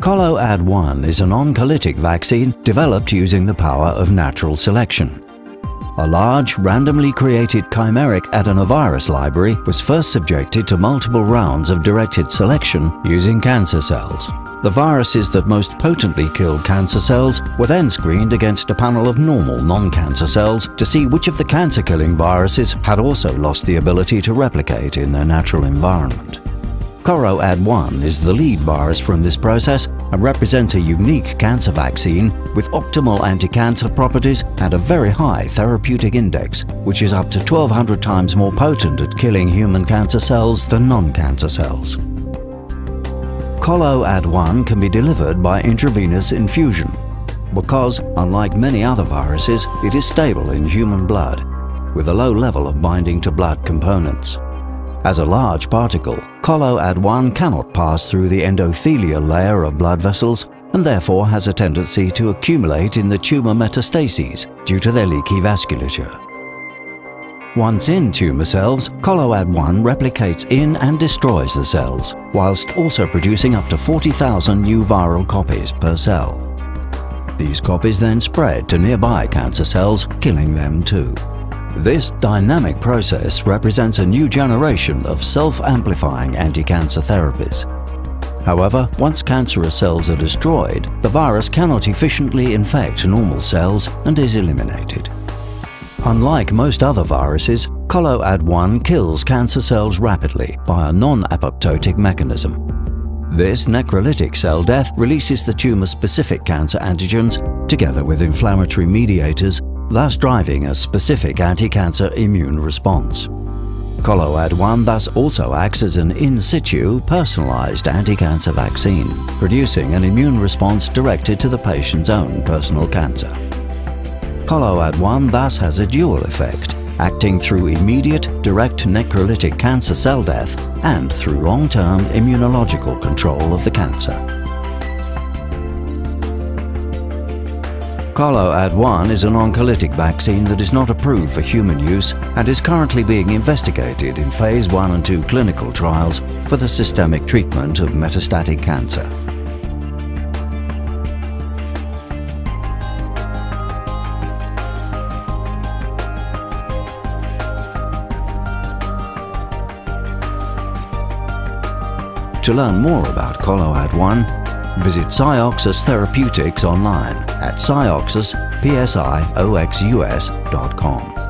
ColoAd1 is an oncolytic vaccine developed using the power of natural selection. A large, randomly created chimeric adenovirus library was first subjected to multiple rounds of directed selection using cancer cells. The viruses that most potently killed cancer cells were then screened against a panel of normal non-cancer cells to see which of the cancer-killing viruses had also lost the ability to replicate in their natural environment. ColoAd1 is the lead virus from this process and represents a unique cancer vaccine with optimal anti-cancer properties and a very high therapeutic index, which is up to 1,200 times more potent at killing human cancer cells than non-cancer cells. ColoAd1 can be delivered by intravenous infusion because, unlike many other viruses, it is stable in human blood with a low level of binding to blood components. As a large particle, ColoAd1 cannot pass through the endothelial layer of blood vessels and therefore has a tendency to accumulate in the tumor metastases due to their leaky vasculature. Once in tumor cells, ColoAd1 replicates in and destroys the cells, whilst also producing up to 40,000 new viral copies per cell. These copies then spread to nearby cancer cells, killing them too. This dynamic process represents a new generation of self-amplifying anti-cancer therapies. However, once cancerous cells are destroyed, the virus cannot efficiently infect normal cells and is eliminated. Unlike most other viruses, ColoAd1 kills cancer cells rapidly by a non-apoptotic mechanism. This necrolytic cell death releases the tumor-specific cancer antigens together with inflammatory mediators, thus driving a specific anti-cancer immune response. ColoAd1 thus also acts as an in situ, personalized anti-cancer vaccine, producing an immune response directed to the patient's own personal cancer. ColoAd1 thus has a dual effect, acting through immediate, direct necrolytic cancer cell death and through long-term immunological control of the cancer. ColoAd1 is an oncolytic vaccine that is not approved for human use and is currently being investigated in Phase 1 and 2 clinical trials for the systemic treatment of metastatic cancer. To learn more about ColoAd1, visit Psioxus Therapeutics online at psioxuspsioxus.com.